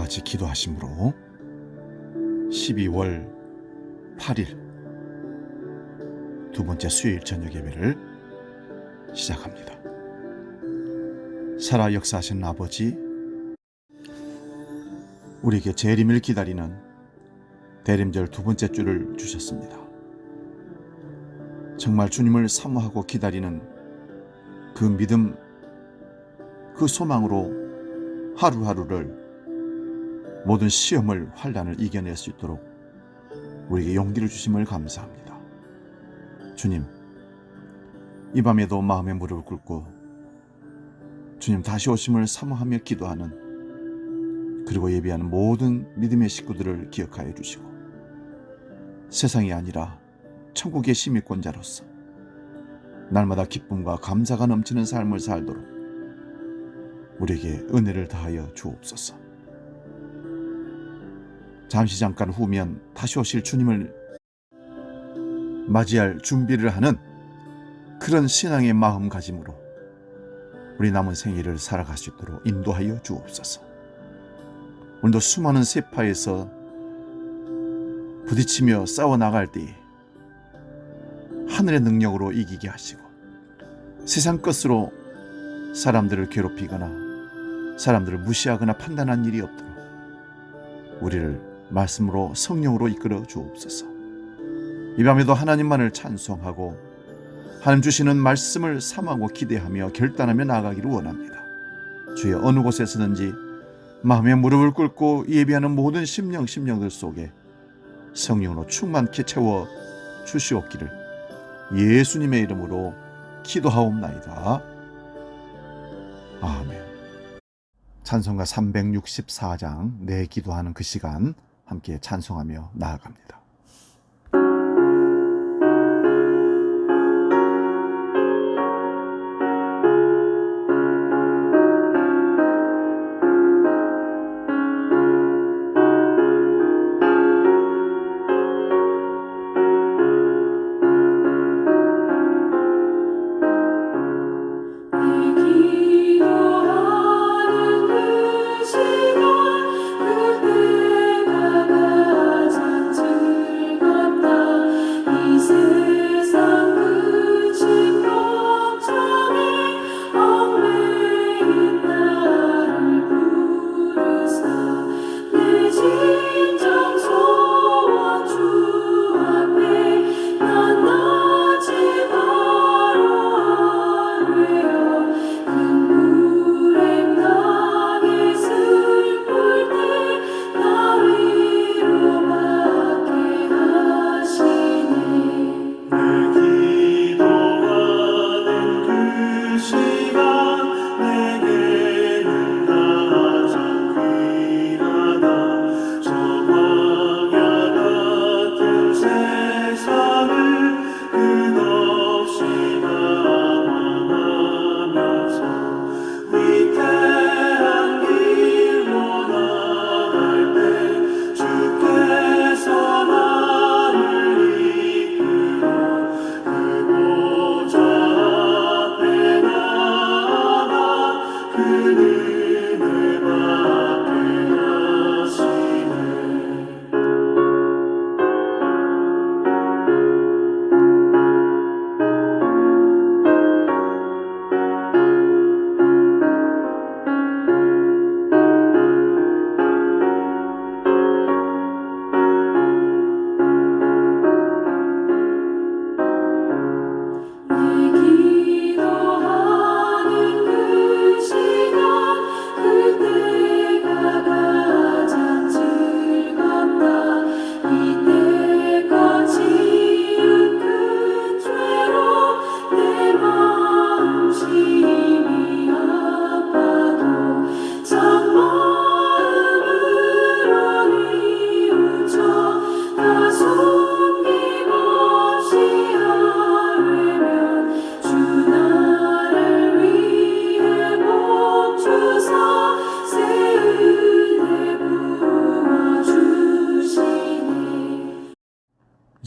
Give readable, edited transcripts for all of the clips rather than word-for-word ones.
같이 기도하심으로 12월 8일 두 번째 수요일 저녁 예배를 시작합니다. 살아 역사하시는 아버지, 우리에게 재림을 기다리는 대림절 두 번째 주를 주셨습니다. 정말 주님을 사모하고 기다리는 그 믿음, 그 소망으로 하루하루를, 모든 시험을, 환난을 이겨낼 수 있도록 우리에게 용기를 주심을 감사합니다. 주님, 이 밤에도 마음의 무릎을 꿇고 주님 다시 오심을 사모하며 기도하는, 그리고 예배하는 모든 믿음의 식구들을 기억하여 주시고, 세상이 아니라 천국의 시민권자로서 날마다 기쁨과 감사가 넘치는 삶을 살도록 우리에게 은혜를 다하여 주옵소서. 잠깐 후면 다시 오실 주님을 맞이할 준비를 하는 그런 신앙의 마음가짐으로 우리 남은 생일을 살아갈 수 있도록 인도하여 주옵소서. 오늘도 수많은 세파에서 부딪히며 싸워나갈 때에 하늘의 능력으로 이기게 하시고, 세상 것으로 사람들을 괴롭히거나 사람들을 무시하거나 판단한 일이 없도록 우리를 말씀으로 성령으로 이끌어 주옵소서. 이 밤에도 하나님만을 찬송하고 하나님 주시는 말씀을 사모하고 기대하며 결단하며 나아가기를 원합니다. 주여, 어느 곳에서든지 마음의 무릎을 꿇고 예배하는 모든 심령들 속에 성령으로 충만케 채워 주시옵기를 예수님의 이름으로 기도하옵나이다. 아멘. 찬송가 364장 내 기도하는 그 시간 함께 찬송하며 나아갑니다.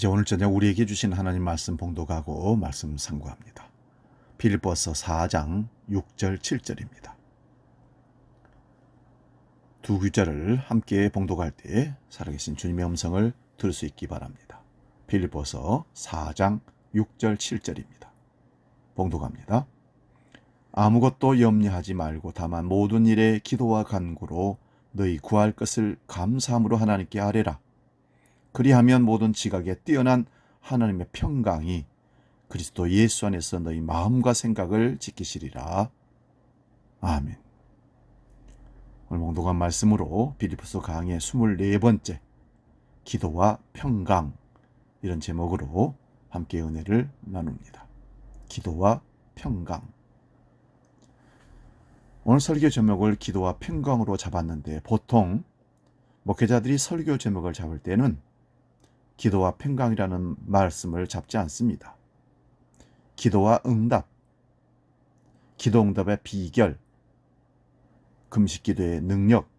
이제 오늘 저녁 우리에게 주신 하나님 말씀 봉독하고 말씀 상고합니다. 빌립보서 4장 6절 7절입니다. 두 구절을 함께 봉독할 때 살아계신 주님의 음성을 들을 수 있기 바랍니다. 빌립보서 4장 6절 7절입니다. 봉독합니다. 아무것도 염려하지 말고 다만 모든 일에 기도와 간구로 너희 구할 것을 감사함으로 하나님께 아뢰라. 그리하면 모든 지각에 뛰어난 하나님의 평강이 그리스도 예수 안에서 너희 마음과 생각을 지키시리라. 아멘. 오늘 봉독한 말씀으로 빌립보서 강의 24번째 기도와 평강, 이런 제목으로 함께 은혜를 나눕니다. 기도와 평강. 오늘 설교 제목을 기도와 평강으로 잡았는데, 보통 목회자들이 설교 제목을 잡을 때는 기도와 평강이라는 말씀을 잡지 않습니다. 기도와 응답, 기도 응답의 비결, 금식 기도의 능력,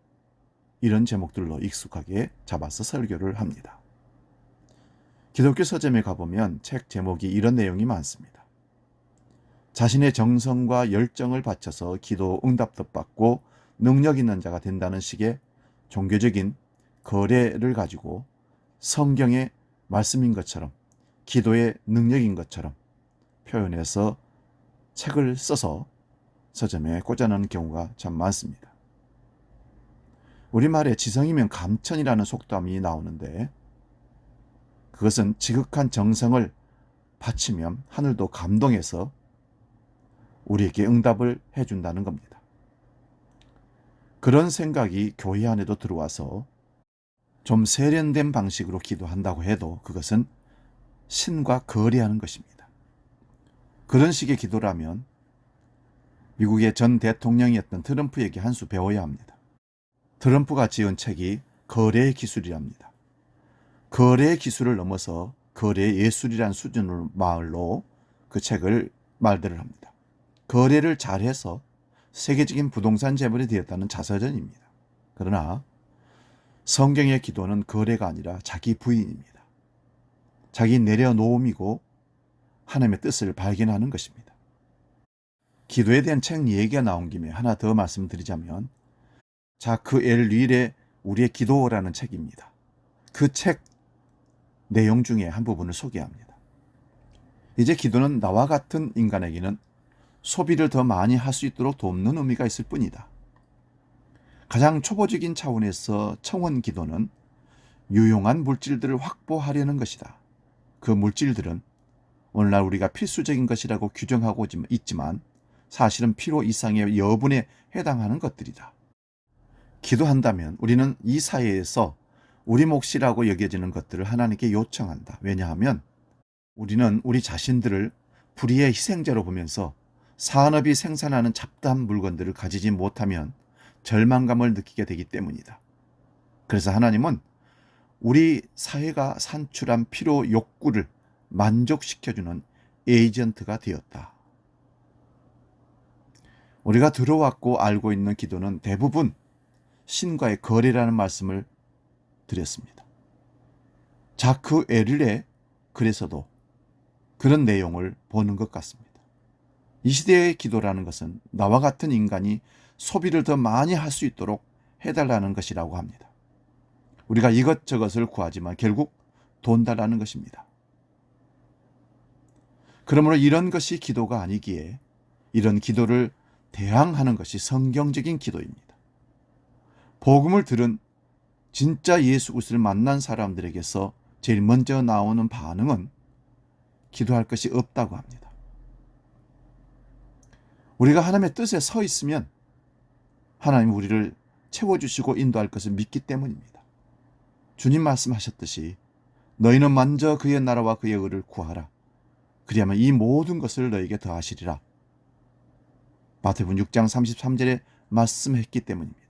이런 제목들로 익숙하게 잡아서 설교를 합니다. 기독교 서점에 가보면 책 제목이 이런 내용이 많습니다. 자신의 정성과 열정을 바쳐서 기도 응답도 받고 능력 있는 자가 된다는 식의 종교적인 거래를 가지고 성경의 말씀인 것처럼, 기도의 능력인 것처럼 표현해서 책을 써서 서점에 꽂아놓는 경우가 참 많습니다. 우리말에 지성이면 감천이라는 속담이 나오는데, 그것은 지극한 정성을 바치면 하늘도 감동해서 우리에게 응답을 해준다는 겁니다. 그런 생각이 교회 안에도 들어와서 좀 세련된 방식으로 기도한다고 해도 그것은 신과 거래하는 것입니다. 그런 식의 기도라면 미국의 전 대통령이었던 트럼프에게 한 수 배워야 합니다. 트럼프가 지은 책이 거래의 기술이랍니다. 거래의 기술을 넘어서 거래의 예술이라는 수준의 말로 그 책을 말들을 합니다. 거래를 잘해서 세계적인 부동산 재벌이 되었다는 자서전입니다. 그러나 성경의 기도는 거래가 아니라 자기 부인입니다. 자기 내려놓음이고 하나님의 뜻을 발견하는 것입니다. 기도에 대한 책 얘기가 나온 김에 하나 더 말씀드리자면, 자크 엘 릴의 우리의 기도라는 책입니다. 그 책 내용 중에 한 부분을 소개합니다. 이제 기도는 나와 같은 인간에게는 소비를 더 많이 할 수 있도록 돕는 의미가 있을 뿐이다. 가장 초보적인 차원에서 청원 기도는 유용한 물질들을 확보하려는 것이다. 그 물질들은 오늘날 우리가 필수적인 것이라고 규정하고 있지만 사실은 필요 이상의 여분에 해당하는 것들이다. 기도한다면 우리는 이 사회에서 우리 몫이라고 여겨지는 것들을 하나님께 요청한다. 왜냐하면 우리는 우리 자신들을 불의의 희생자로 보면서 산업이 생산하는 잡다한 물건들을 가지지 못하면 절망감을 느끼게 되기 때문이다. 그래서 하나님은 우리 사회가 산출한 필요 욕구를 만족시켜주는 에이전트가 되었다. 우리가 들어왔고 알고 있는 기도는 대부분 신과의 거래라는 말씀을 드렸습니다. 자크 에릴의 글에서도 그런 내용을 보는 것 같습니다. 이 시대의 기도라는 것은 나와 같은 인간이 소비를 더 많이 할 수 있도록 해달라는 것이라고 합니다. 우리가 이것저것을 구하지만 결국 돈 달라는 것입니다. 그러므로 이런 것이 기도가 아니기에 이런 기도를 대항하는 것이 성경적인 기도입니다. 복음을 들은 진짜 예수 그리스도를 만난 사람들에게서 제일 먼저 나오는 반응은 기도할 것이 없다고 합니다. 우리가 하나님의 뜻에 서 있으면 하나님 우리를 채워주시고 인도할 것을 믿기 때문입니다. 주님 말씀하셨듯이 너희는 먼저 그의 나라와 그의 의를 구하라. 그리하면 이 모든 것을 너희에게 더하시리라. 마태복음 6장 33절에 말씀했기 때문입니다.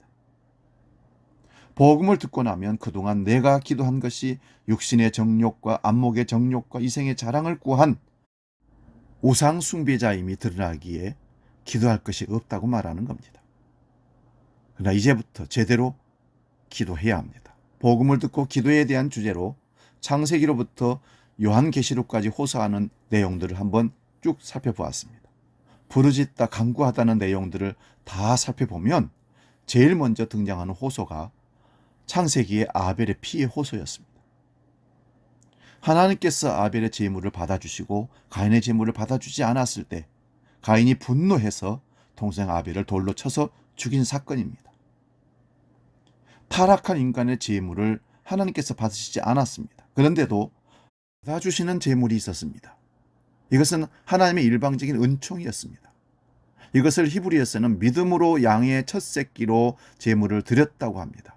복음을 듣고 나면 그동안 내가 기도한 것이 육신의 정욕과 안목의 정욕과 이생의 자랑을 구한 우상 숭배자임이 드러나기에 기도할 것이 없다고 말하는 겁니다. 그러나 이제부터 제대로 기도해야 합니다. 복음을 듣고 기도에 대한 주제로 창세기로부터 요한계시록까지 호소하는 내용들을 한번 쭉 살펴보았습니다. 부르짖다 간구하다는 내용들을 다 살펴보면 제일 먼저 등장하는 호소가 창세기의 아벨의 피의 호소였습니다. 하나님께서 아벨의 제물을 받아주시고 가인의 제물을 받아주지 않았을 때 가인이 분노해서 동생 아벨을 돌로 쳐서 죽인 사건입니다. 타락한 인간의 제물을 하나님께서 받으시지 않았습니다. 그런데도 받아주시는 제물이 있었습니다. 이것은 하나님의 일방적인 은총이었습니다. 이것을 히브리어에서는 믿음으로 양의 첫 새끼로 제물을 드렸다고 합니다.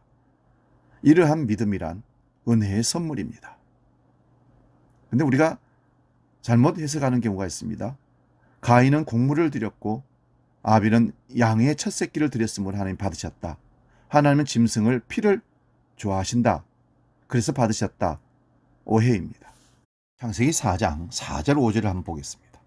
이러한 믿음이란 은혜의 선물입니다. 그런데 우리가 잘못 해석하는 경우가 있습니다. 가인은 곡물을 드렸고 아벨은 양의 첫 새끼를 드렸음을 하나님 받으셨다. 하나님은 짐승을 피를 좋아하신다. 그래서 받으셨다. 오해입니다. 창세기 4장 4절 5절을 한번 보겠습니다.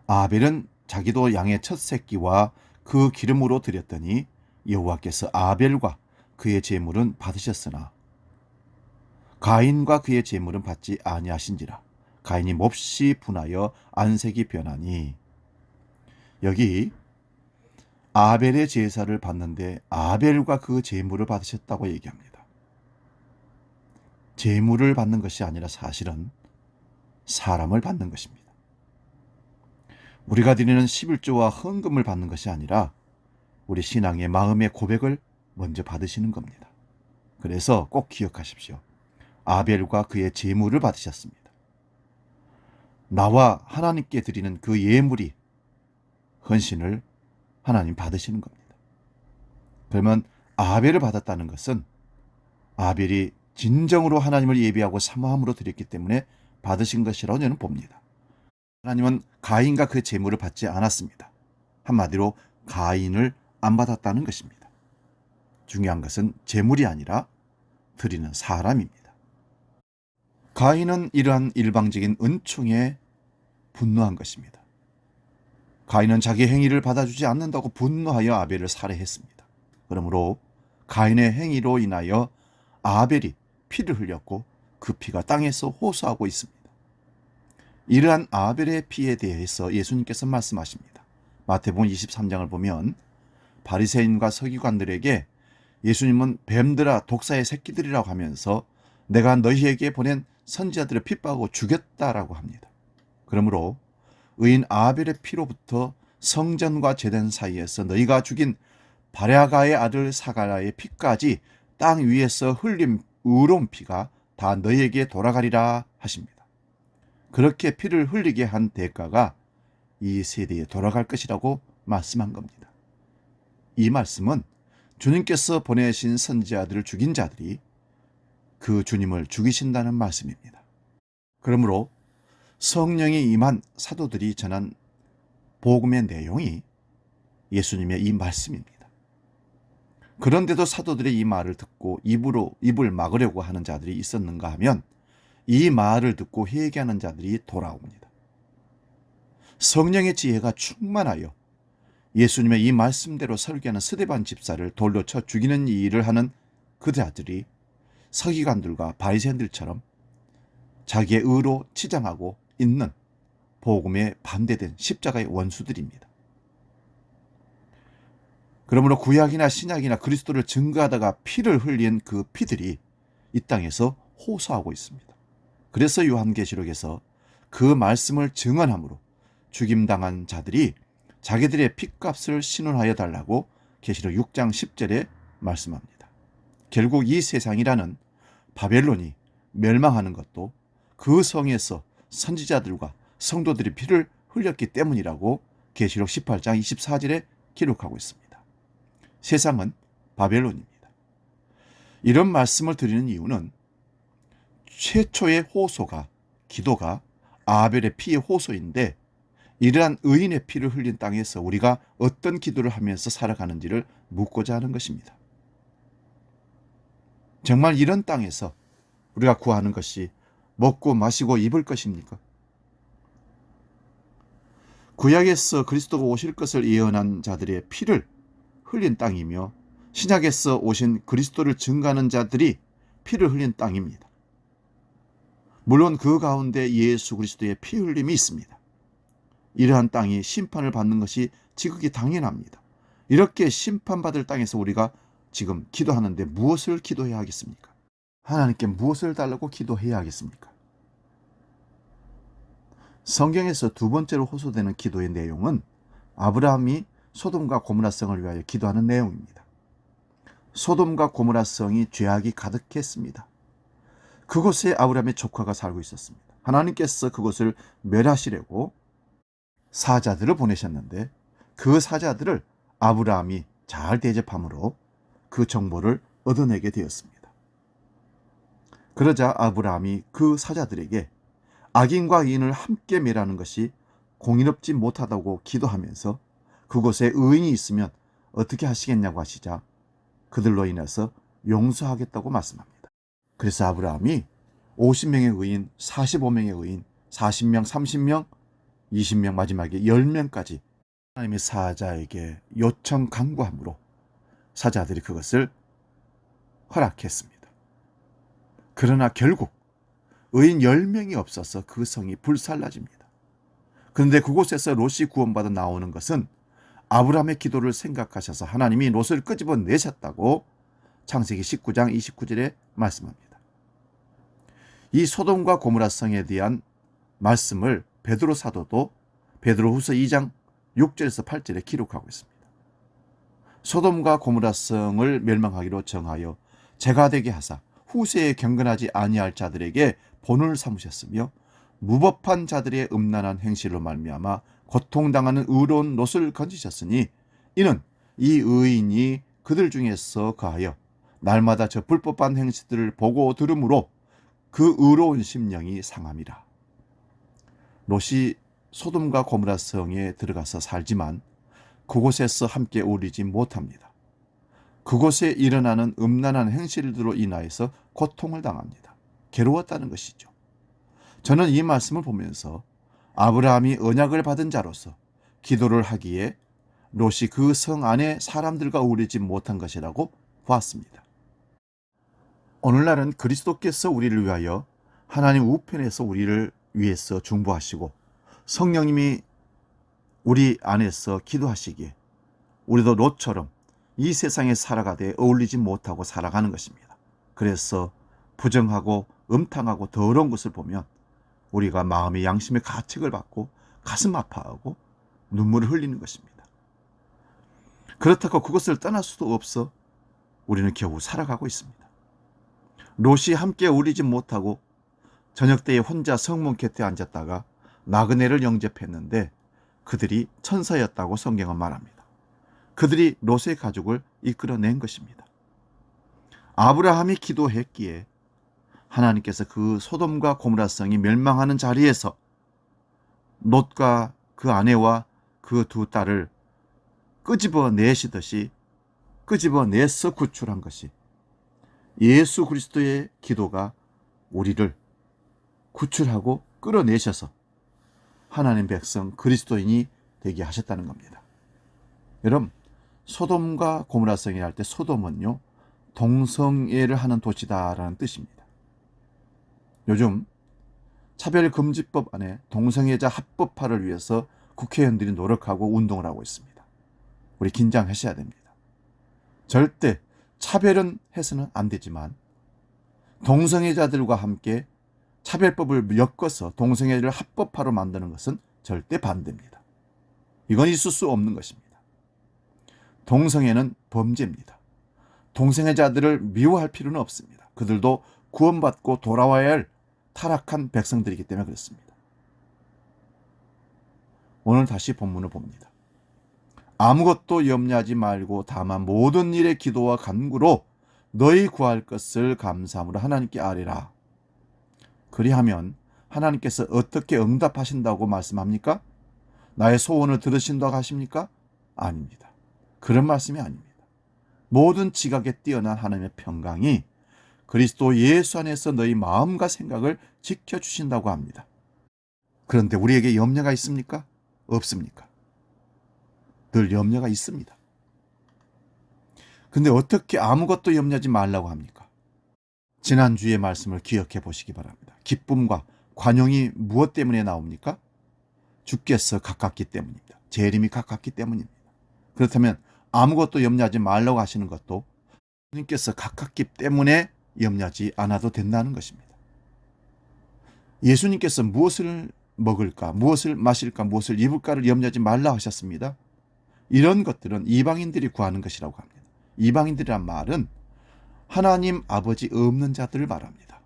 아벨은 자기도 양의 첫 새끼와 그 기름으로 드렸더니 여호와께서 아벨과 그의 제물은 받으셨으나 가인과 그의 제물은 받지 아니하신지라. 가인이 몹시 분하여 안색이 변하니. 여기 아벨의 제사를 받는데 아벨과 그 제물을 받으셨다고 얘기합니다. 제물을 받는 것이 아니라 사실은 사람을 받는 것입니다. 우리가 드리는 11조와 헌금을 받는 것이 아니라 우리 신앙의 마음의 고백을 먼저 받으시는 겁니다. 그래서 꼭 기억하십시오. 아벨과 그의 제물을 받으셨습니다. 나와 하나님께 드리는 그 예물이 헌신을 하나님 받으시는 겁니다. 그러면 아벨을 받았다는 것은 아벨이 진정으로 하나님을 예비하고 사모함으로 드렸기 때문에 받으신 것이라고 저는 봅니다. 하나님은 가인과 그 제물을 받지 않았습니다. 한마디로 가인을 안 받았다는 것입니다. 중요한 것은 제물이 아니라 드리는 사람입니다. 가인은 이러한 일방적인 은총에 분노한 것입니다. 가인은 자기 행위를 받아주지 않는다고 분노하여 아벨을 살해했습니다. 그러므로 가인의 행위로 인하여 아벨이 피를 흘렸고 그 피가 땅에서 호소하고 있습니다. 이러한 아벨의 피에 대해서 예수님께서 말씀하십니다. 마태복음 23장을 보면 바리새인과 서기관들에게 예수님은 뱀들아 독사의 새끼들이라고 하면서 내가 너희에게 보낸 선지자들을 핍박하고 죽였다라고 합니다. 그러므로 의인 아벨의 피로부터 성전과 제단 사이에서 너희가 죽인 바랴가의 아들 사가랴의 피까지 땅 위에서 흘린 의로운 피가 다 너희에게 돌아가리라 하십니다. 그렇게 피를 흘리게 한 대가가 이 세대에 돌아갈 것이라고 말씀한 겁니다. 이 말씀은 주님께서 보내신 선지자들을 죽인 자들이 그 주님을 죽이신다는 말씀입니다. 그러므로 성령이 임한 사도들이 전한 복음의 내용이 예수님의 이 말씀입니다. 그런데도 사도들의 이 말을 듣고 입을 막으려고 하는 자들이 있었는가 하면 이 말을 듣고 회개하는 자들이 돌아옵니다. 성령의 지혜가 충만하여 예수님의 이 말씀대로 설교하는 스데반 집사를 돌로 쳐 죽이는 일을 하는 그자들이 서기관들과 바리새인들처럼 자기의 의로 치장하고 있는 복음에 반대된 십자가의 원수들입니다. 그러므로 구약이나 신약이나 그리스도를 증거하다가 피를 흘린 그 피들이 이 땅에서 호소하고 있습니다. 그래서 요한계시록에서 그 말씀을 증언함으로 죽임당한 자들이 자기들의 핏값을 신원하여 달라고 계시록 6장 10절에 말씀합니다. 결국 이 세상이라는 바벨론이 멸망하는 것도 그 성에서 선지자들과 성도들이 피를 흘렸기 때문이라고 계시록 18장 24절에 기록하고 있습니다. 세상은 바벨론입니다. 이런 말씀을 드리는 이유는 최초의 호소가, 기도가 아벨의 피의 호소인데 이러한 의인의 피를 흘린 땅에서 우리가 어떤 기도를 하면서 살아가는지를 묻고자 하는 것입니다. 정말 이런 땅에서 우리가 구하는 것이 먹고 마시고 입을 것입니까? 구약에서 그리스도가 오실 것을 예언한 자들의 피를 흘린 땅이며 신약에서 오신 그리스도를 증거하는 자들이 피를 흘린 땅입니다. 물론 그 가운데 예수 그리스도의 피 흘림이 있습니다. 이러한 땅이 심판을 받는 것이 지극히 당연합니다. 이렇게 심판받을 땅에서 우리가 지금 기도하는데 무엇을 기도해야 하겠습니까? 하나님께 무엇을 달라고 기도해야 하겠습니까? 성경에서 두 번째로 호소되는 기도의 내용은 아브라함이 소돔과 고모라 성을 위하여 기도하는 내용입니다. 소돔과 고모라 성이 죄악이 가득했습니다. 그곳에 아브라함의 조카가 살고 있었습니다. 하나님께서 그곳을 멸하시려고 사자들을 보내셨는데 그 사자들을 아브라함이 잘 대접함으로 그 정보를 얻어내게 되었습니다. 그러자 아브라함이 그 사자들에게 악인과 의인을 함께 멸하는 것이 공의롭지 못하다고 기도하면서 그곳에 의인이 있으면 어떻게 하시겠냐고 하시자 그들로 인해서 용서하겠다고 말씀합니다. 그래서 아브라함이 50명의 의인, 45명의 의인, 40명, 30명, 20명, 마지막에 10명까지 하나님의 사자에게 요청 강구함으로 사자들이 그것을 허락했습니다. 그러나 결국 의인 10명이 없어서 그 성이 불살라집니다. 그런데 그곳에서 롯이 구원받아 나오는 것은 아브라함의 기도를 생각하셔서 하나님이 롯을 끄집어내셨다고 창세기 19장 29절에 말씀합니다. 이 소돔과 고모라 성에 대한 말씀을 베드로 사도도 베드로후서 2장 6절에서 8절에 기록하고 있습니다. 소돔과 고모라 성을 멸망하기로 정하여 재가 되게 하사 후세에 경건하지 아니할 자들에게 본을 삼으셨으며 무법한 자들의 음란한 행실로 말미암아 고통당하는 의로운 롯을 건지셨으니 이는 이 의인이 그들 중에서 거하여 날마다 저 불법한 행실들을 보고 들으므로 그 의로운 심령이 상함이라. 롯이 소돔과 고모라 성에 들어가서 살지만 그곳에서 함께 어울리지 못합니다. 그곳에 일어나는 음란한 행실들로 인하여서 고통을 당합니다. 괴로웠다는 것이죠. 저는 이 말씀을 보면서 아브라함이 언약을 받은 자로서 기도를 하기에 롯이 그 성 안에 사람들과 어울리지 못한 것이라고 보았습니다. 오늘날은 그리스도께서 우리를 위하여 하나님 우편에서 우리를 위해서 중보하시고 성령님이 우리 안에서 기도하시기에 우리도 롯처럼 이 세상에 살아가되 어울리지 못하고 살아가는 것입니다. 그래서 부정하고 음탕하고 더러운 것을 보면 우리가 마음의 양심의 가책을 받고 가슴 아파하고 눈물을 흘리는 것입니다. 그렇다고 그것을 떠날 수도 없어 우리는 겨우 살아가고 있습니다. 롯이 함께 어울리지 못하고 저녁 때에 혼자 성문 곁에 앉았다가 나그네를 영접했는데 그들이 천사였다고 성경은 말합니다. 그들이 롯의 가족을 이끌어낸 것입니다. 아브라함이 기도했기에 하나님께서 그 소돔과 고모라 성이 멸망하는 자리에서 롯과 그 아내와 그 두 딸을 끄집어내시듯이 끄집어내서 구출한 것이 예수 그리스도의 기도가 우리를 구출하고 끌어내셔서 하나님 백성 그리스도인이 되게 하셨다는 겁니다. 여러분, 소돔과 고모라 성이 할 때 소돔은요 동성애를 하는 도시다라는 뜻입니다. 요즘 차별금지법 안에 동성애자 합법화를 위해서 국회의원들이 노력하고 운동을 하고 있습니다. 우리 긴장하셔야 됩니다. 절대 차별은 해서는 안 되지만 동성애자들과 함께 차별법을 엮어서 동성애를 합법화로 만드는 것은 절대 반대입니다. 이건 있을 수 없는 것입니다. 동성애는 범죄입니다. 동성애자들을 미워할 필요는 없습니다. 그들도 구원받고 돌아와야 할 타락한 백성들이기 때문에 그렇습니다. 오늘 다시 본문을 봅니다. 아무것도 염려하지 말고 다만 모든 일에 기도와 간구로 너희 구할 것을 감사함으로 하나님께 아뢰라. 그리하면 하나님께서 어떻게 응답하신다고 말씀합니까? 나의 소원을 들으신다고 하십니까? 아닙니다. 그런 말씀이 아닙니다. 모든 지각에 뛰어난 하나님의 평강이 그리스도 예수 안에서 너희 마음과 생각을 지켜주신다고 합니다. 그런데 우리에게 염려가 있습니까? 없습니까? 늘 염려가 있습니다. 근데 어떻게 아무것도 염려하지 말라고 합니까? 지난주의 말씀을 기억해 보시기 바랍니다. 기쁨과 관용이 무엇 때문에 나옵니까? 주께서 가깝기 때문입니다. 재림이 가깝기 때문입니다. 그렇다면 아무것도 염려하지 말라고 하시는 것도 주님께서 가깝기 때문에 염려하지 않아도 된다는 것입니다. 예수님께서 무엇을 먹을까, 무엇을 마실까, 무엇을 입을까를 염려하지 말라 하셨습니다. 이런 것들은 이방인들이 구하는 것이라고 합니다. 이방인들이란 말은 하나님 아버지 없는 자들을 말합니다.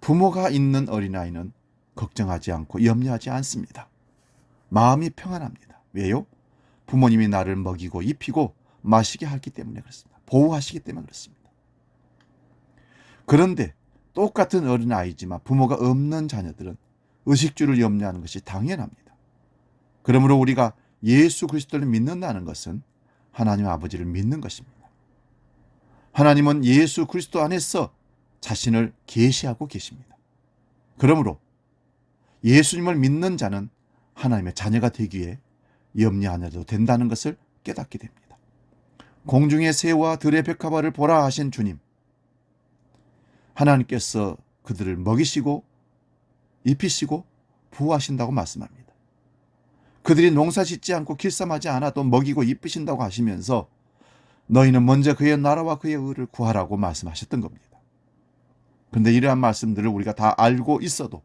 부모가 있는 어린아이는 걱정하지 않고 염려하지 않습니다. 마음이 평안합니다. 왜요? 부모님이 나를 먹이고 입히고 마시게 하기 때문에 그렇습니다. 보호하시기 때문에 그렇습니다. 그런데 똑같은 어린아이지만 부모가 없는 자녀들은 의식주를 염려하는 것이 당연합니다. 그러므로 우리가 예수 그리스도를 믿는다는 것은 하나님 아버지를 믿는 것입니다. 하나님은 예수 그리스도 안에서 자신을 계시하고 계십니다. 그러므로 예수님을 믿는 자는 하나님의 자녀가 되기에 염려 안 해도 된다는 것을 깨닫게 됩니다. 공중의 새와 들의 백합화를 보라 하신 주님, 하나님께서 그들을 먹이시고 입히시고 보호하신다고 말씀합니다. 그들이 농사 짓지 않고 길쌈하지 않아도 먹이고 입히신다고 하시면서 너희는 먼저 그의 나라와 그의 의를 구하라고 말씀하셨던 겁니다. 그런데 이러한 말씀들을 우리가 다 알고 있어도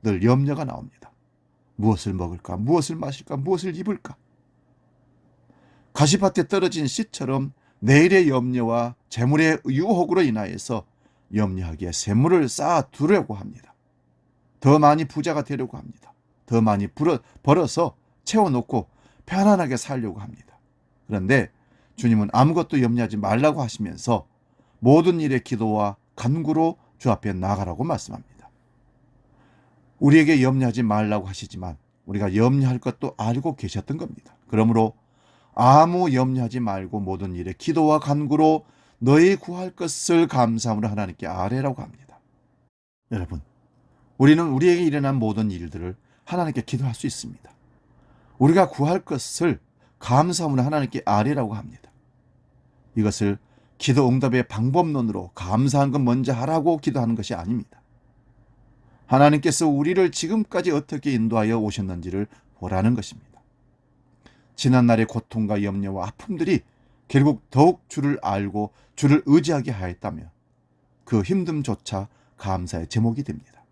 늘 염려가 나옵니다. 무엇을 먹을까? 무엇을 마실까? 무엇을 입을까? 가시밭에 떨어진 씨처럼 내일의 염려와 재물의 유혹으로 인하여서 염려하기에 샘물을 쌓아두려고 합니다. 더 많이 부자가 되려고 합니다. 더 많이 벌어서 채워놓고 편안하게 살려고 합니다. 그런데 주님은 아무것도 염려하지 말라고 하시면서 모든 일에 기도와 간구로 주 앞에 나가라고 말씀합니다. 우리에게 염려하지 말라고 하시지만 우리가 염려할 것도 알고 계셨던 겁니다. 그러므로 아무 염려하지 말고 모든 일에 기도와 간구로 너희 구할 것을 감사함으로 하나님께 아뢰라고 합니다. 여러분, 우리는 우리에게 일어난 모든 일들을 하나님께 기도할 수 있습니다. 우리가 구할 것을 감사함으로 하나님께 아뢰라고 합니다. 이것을 기도 응답의 방법론으로 감사한 것 먼저 하라고 기도하는 것이 아닙니다. 하나님께서 우리를 지금까지 어떻게 인도하여 오셨는지를 보라는 것입니다. 지난날의 고통과 염려와 아픔들이 결국 더욱 주를 알고 주를 의지하게 하였다며 그 힘듦조차 감사의 제목이 됩니다.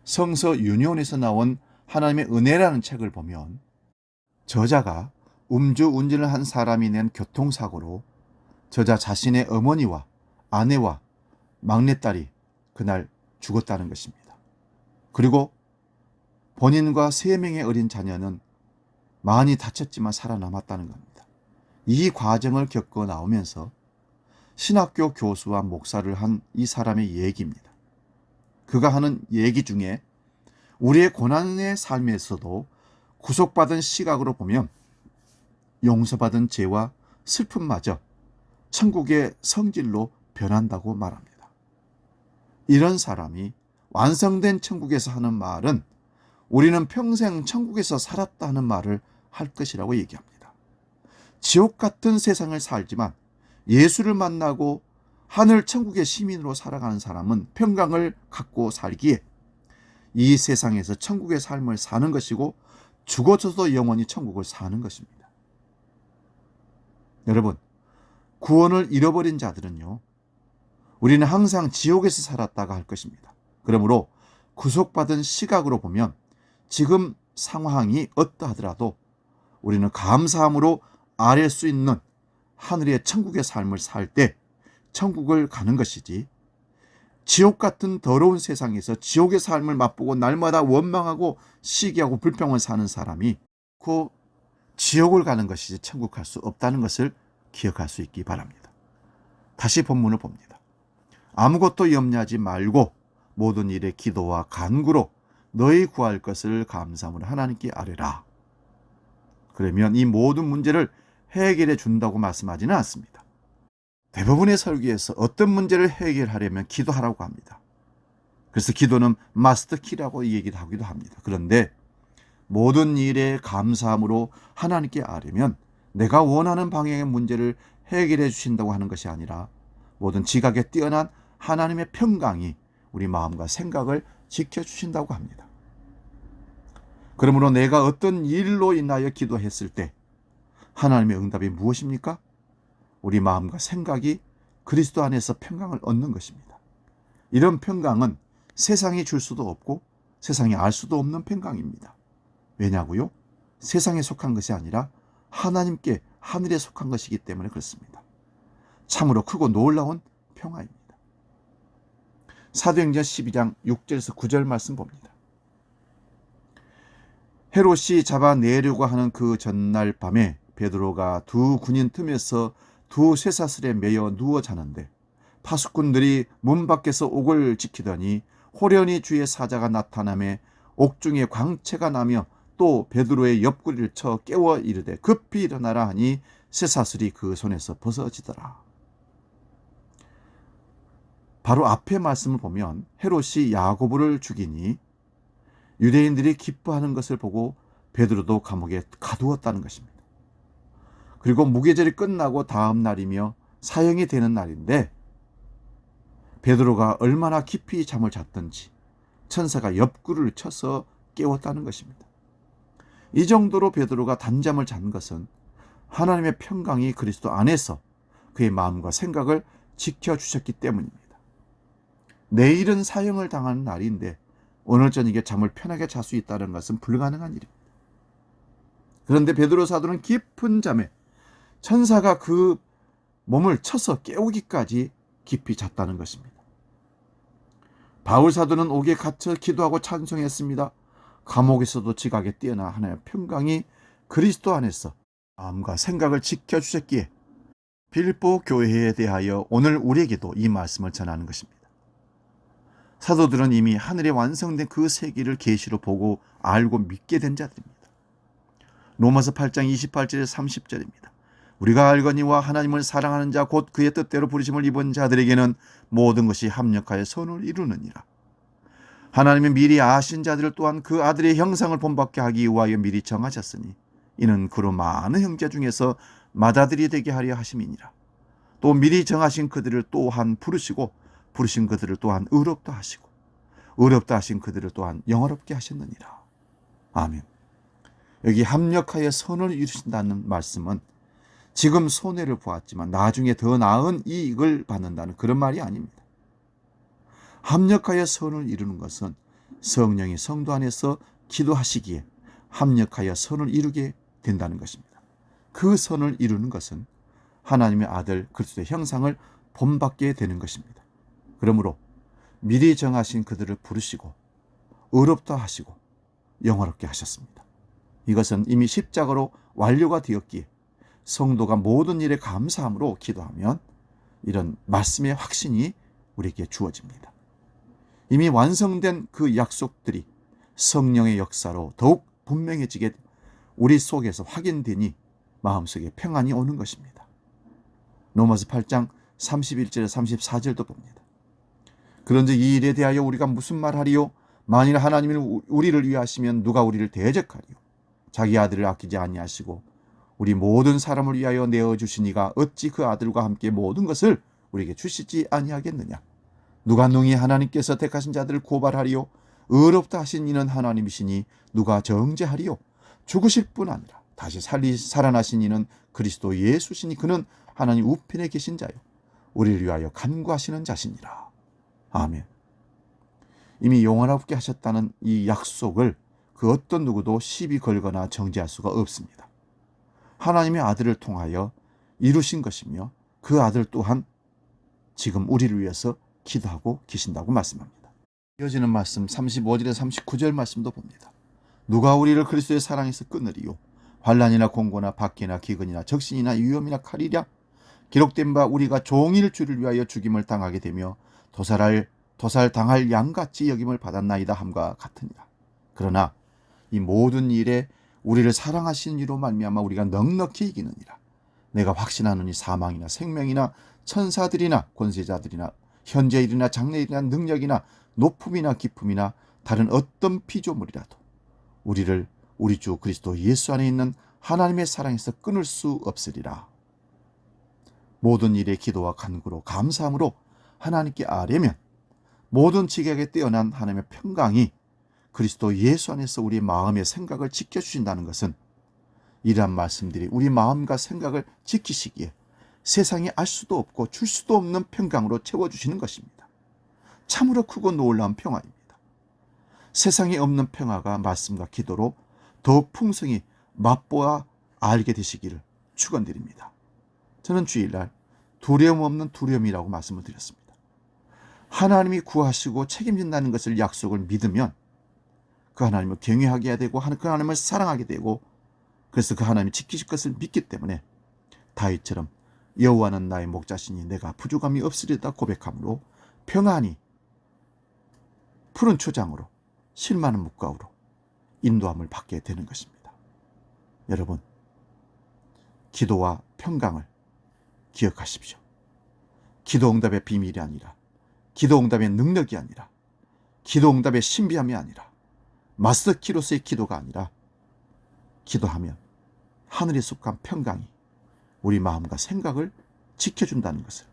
성서 윤회원에서 나온 하나님의 은혜라는 책을 보면 저자가 음주운전을 한 사람이 낸 교통사고로 저자 자신의 어머니와 아내와 막내딸이 그날 죽었다는 것입니다. 그리고 본인과 3명의 어린 자녀는 많이 다쳤지만 살아남았다는 겁니다. 이 과정을 겪어 나오면서 신학교 교수와 목사를 한 이 사람의 얘기입니다. 그가 하는 얘기 중에 우리의 고난의 삶에서도 구속받은 시각으로 보면 용서받은 죄와 슬픔마저 천국의 성질로 변한다고 말합니다. 이런 사람이 완성된 천국에서 하는 말은 우리는 평생 천국에서 살았다 하는 말을 할 것이라고 얘기합니다. 지옥 같은 세상을 살지만 예수를 만나고 하늘 천국의 시민으로 살아가는 사람은 평강을 갖고 살기에 이 세상에서 천국의 삶을 사는 것이고 죽어서도 영원히 천국을 사는 것입니다. 여러분, 구원을 잃어버린 자들은요, 우리는 항상 지옥에서 살았다가 할 것입니다. 그러므로 구속받은 시각으로 보면 지금 상황이 어떠하더라도 우리는 감사함으로 아뢰 수 있는 하늘의 천국의 삶을 살 때 천국을 가는 것이지, 지옥 같은 더러운 세상에서 지옥의 삶을 맛보고 날마다 원망하고 시기하고 불평을 사는 사람이 그 지옥을 가는 것이지 천국 갈 수 없다는 것을 기억할 수 있기 바랍니다. 다시 본문을 봅니다. 아무것도 염려하지 말고 모든 일에 기도와 간구로 너희 구할 것을 감사함으로 하나님께 아뢰라. 그러면 이 모든 문제를 해결해 준다고 말씀하지는 않습니다. 대부분의 설교에서 어떤 문제를 해결하려면 기도하라고 합니다. 그래서 기도는 마스터키라고 얘기를 하기도 합니다. 그런데 모든 일에 감사함으로 하나님께 아뢰면 내가 원하는 방향의 문제를 해결해 주신다고 하는 것이 아니라 모든 지각에 뛰어난 하나님의 평강이 우리 마음과 생각을 지켜주신다고 합니다. 그러므로 내가 어떤 일로 인하여 기도했을 때 하나님의 응답이 무엇입니까? 우리 마음과 생각이 그리스도 안에서 평강을 얻는 것입니다. 이런 평강은 세상이 줄 수도 없고 세상이 알 수도 없는 평강입니다. 왜냐고요? 세상에 속한 것이 아니라 하나님께 하늘에 속한 것이기 때문에 그렇습니다. 참으로 크고 놀라운 평화입니다. 사도행전 12장 6절에서 9절 말씀 봅니다. 헤롯이 잡아내려고 하는 그 전날 밤에 베드로가 두 군인 틈에서 두 쇠사슬에 매여 누워 자는데 파수꾼들이 문 밖에서 옥을 지키더니 호련히 주의 사자가 나타나매 옥중에 광채가 나며 또 베드로의 옆구리를 쳐 깨워 이르되 급히 일어나라 하니 쇠사슬이 그 손에서 벗어지더라. 바로 앞의 말씀을 보면 헤롯이 야고보를 죽이니 유대인들이 기뻐하는 것을 보고 베드로도 감옥에 가두었다는 것입니다. 그리고 무교절이 끝나고 다음 날이며 사형이 되는 날인데 베드로가 얼마나 깊이 잠을 잤던지 천사가 옆구리를 쳐서 깨웠다는 것입니다. 이 정도로 베드로가 단잠을 잔 것은 하나님의 평강이 그리스도 안에서 그의 마음과 생각을 지켜주셨기 때문입니다. 내일은 사형을 당하는 날인데 오늘 저녁에 잠을 편하게 잘 수 있다는 것은 불가능한 일입니다. 그런데 베드로 사도는 깊은 잠에 천사가 그 몸을 쳐서 깨우기까지 깊이 잤다는 것입니다. 바울 사도는 옥에 갇혀 기도하고 찬송했습니다. 감옥에서도 지각에 뛰어나 하나님의 평강이 그리스도 안에서 마음과 생각을 지켜주셨기에 빌립보 교회에 대하여 오늘 우리에게도 이 말씀을 전하는 것입니다. 사도들은 이미 하늘에 완성된 그 세계를 계시로 보고 알고 믿게 된 자들입니다. 로마서 8장 28절에 30절입니다. 우리가 알거니와 하나님을 사랑하는 자 곧 그의 뜻대로 부르심을 입은 자들에게는 모든 것이 합력하여 선을 이루느니라. 하나님이 미리 아신 자들을 또한 그 아들의 형상을 본받게 하기 위하여 미리 정하셨으니 이는 그로 많은 형제 중에서 맏아들이 되게 하려 하심이니라. 또 미리 정하신 그들을 또한 부르시고 부르신 그들을 또한 의롭다 하시고 의롭다 하신 그들을 또한 영화롭게 하셨느니라. 아멘. 여기 합력하여 선을 이루신다는 말씀은 지금 손해를 보았지만 나중에 더 나은 이익을 받는다는 그런 말이 아닙니다. 합력하여 선을 이루는 것은 성령이 성도 안에서 기도하시기에 합력하여 선을 이루게 된다는 것입니다. 그 선을 이루는 것은 하나님의 아들 그리스도의 형상을 본받게 되는 것입니다. 그러므로 미리 정하신 그들을 부르시고 의롭다 하시고 영화롭게 하셨습니다. 이것은 이미 십자가로 완료가 되었기에 성도가 모든 일에 감사함으로 기도하면 이런 말씀의 확신이 우리에게 주어집니다. 이미 완성된 그 약속들이 성령의 역사로 더욱 분명해지게 우리 속에서 확인되니 마음속에 평안이 오는 것입니다. 로마서 8장 31절에 34절도 봅니다. 그런즉 이 일에 대하여 우리가 무슨 말하리요? 만일 하나님이 우리를 위하시면 누가 우리를 대적하리요? 자기 아들을 아끼지 아니하시고 우리 모든 사람을 위하여 내어주시니가 어찌 그 아들과 함께 모든 것을 우리에게 주시지 아니하겠느냐? 누가 능히 하나님께서 택하신 자들을 고발하리요? 의롭다 하신 이는 하나님이시니 누가 정죄하리요? 죽으실 뿐 아니라 다시 살아나신 이는 그리스도 예수시니 그는 하나님 우편에 계신 자요 우리를 위하여 간구하시는 자시니라. 아멘. 이미 영원하게 하셨다는 이 약속을 그 어떤 누구도 시비 걸거나 정죄할 수가 없습니다. 하나님의 아들을 통하여 이루신 것이며 그 아들 또한 지금 우리를 위해서 기도하고 계신다고 말씀합니다. 이어지는 말씀 35절에 39절 말씀도 봅니다. 누가 우리를 그리스도의 사랑에서 끊으리요? 환난이나 공고나 박해나 기근이나 적신이나 위험이나 칼이랴? 기록된 바 우리가 종일 주를 위하여 죽임을 당하게 되며 도살당할 양같이 여김을 받았나이다 함과 같으니라. 그러나 이 모든 일에 우리를 사랑하시는 이로 말미암아 우리가 넉넉히 이기느니라. 내가 확신하노니 사망이나 생명이나 천사들이나 권세자들이나 현재일이나 장래일이나 능력이나 높음이나 깊음이나 다른 어떤 피조물이라도 우리를 우리 주 그리스도 예수 안에 있는 하나님의 사랑에서 끊을 수 없으리라. 모든 일에 기도와 간구로 감사함으로 하나님께 아뢰면 모든 지각에 뛰어난 하나님의 평강이 그리스도 예수 안에서 우리의 마음의 생각을 지켜주신다는 것은 이러한 말씀들이 우리 마음과 생각을 지키시기에 세상이 알 수도 없고 줄 수도 없는 평강으로 채워주시는 것입니다. 참으로 크고 놀라운 평화입니다. 세상에 없는 평화가 말씀과 기도로 더욱 풍성히 맛보아 알게 되시기를 축원드립니다. 저는 주일날 두려움 없는 두려움이라고 말씀을 드렸습니다. 하나님이 구하시고 책임진다는 것을 약속을 믿으면 그 하나님을 경외하게 해야 되고 그 하나님을 사랑하게 되고, 그래서 그 하나님이 지키실 것을 믿기 때문에 다윗처럼 여호와는 나의 목자시니 내가 부족함이 없으리다 고백함으로 평안히 푸른 초장으로 실만한 묵가으로 인도함을 받게 되는 것입니다. 여러분, 기도와 평강을 기억하십시오. 기도 응답의 비밀이 아니라, 기도 응답의 능력이 아니라, 기도 응답의 신비함이 아니라, 마스터키로서의 기도가 아니라, 기도하면 하늘에 속한 평강이 우리 마음과 생각을 지켜준다는 것을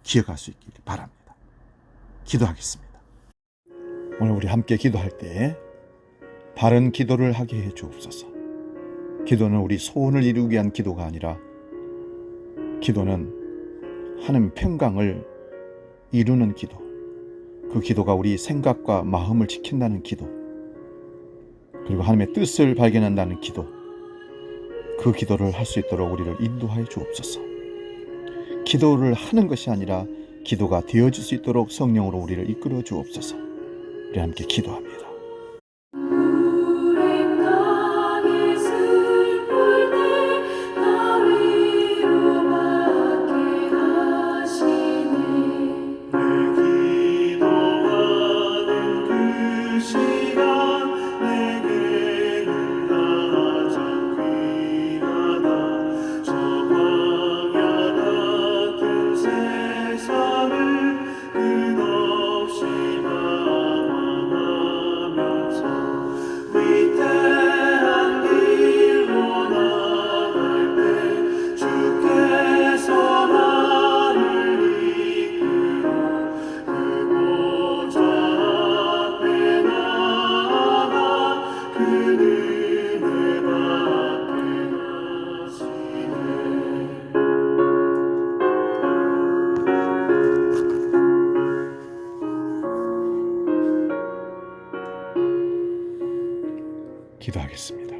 기억할 수 있기를 바랍니다. 기도하겠습니다. 오늘 우리 함께 기도할 때 바른 기도를 하게 해 주옵소서. 기도는 우리 소원을 이루기 위한 기도가 아니라, 기도는 하나님 평강을 이루는 기도, 그 기도가 우리 생각과 마음을 지킨다는 기도, 그리고 하나님의 뜻을 발견한다는 기도, 그 기도를 할 수 있도록 우리를 인도하여 주옵소서. 기도를 하는 것이 아니라 기도가 되어질 수 있도록 성령으로 우리를 이끌어 주옵소서. 우리 함께 기도합니다. 기도하겠습니다.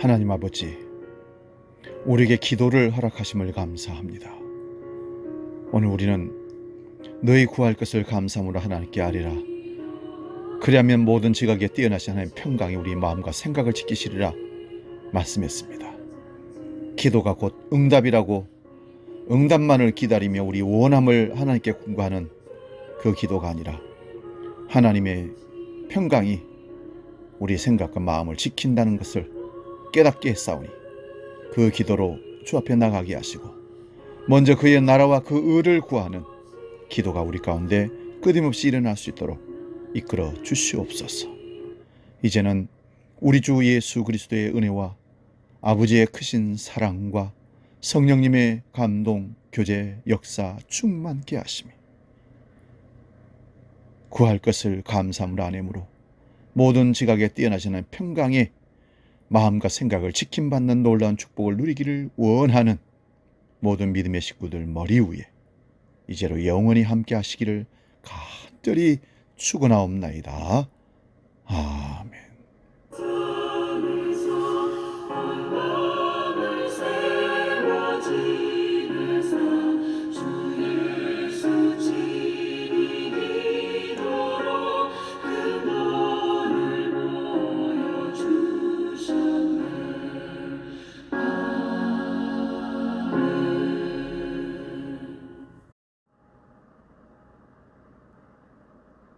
하나님 아버지, 우리에게 기도를 허락하심을 감사합니다. 오늘 우리는 너희 구할 것을 감사함으로 하나님께 아뢰라. 그리하면 모든 지각에 뛰어나신 하나님 평강이 우리 마음과 생각을 지키시리라 말씀했습니다. 기도가 곧 응답이라고, 응답만을 기다리며 우리 원함을 하나님께 공고하는 그 기도가 아니라 하나님의 평강이 우리 생각과 마음을 지킨다는 것을 깨닫게 했사오니, 그 기도로 주 앞에 나가게 하시고 먼저 그의 나라와 그 의를 구하는 기도가 우리 가운데 끊임없이 일어날 수 있도록 이끌어 주시옵소서. 이제는 우리 주 예수 그리스도의 은혜와 아버지의 크신 사랑과 성령님의 감동, 교제, 역사 충만케 하시며 구할 것을 감사함으로 안эм으로 모든 지각에 뛰어나시는 평강의 마음과 생각을 지킴받는 놀라운 축복을 누리기를 원하는 모든 믿음의 식구들 머리 위에 이제로 영원히 함께 하시기를 간절히 축원하옵나이다. 아멘.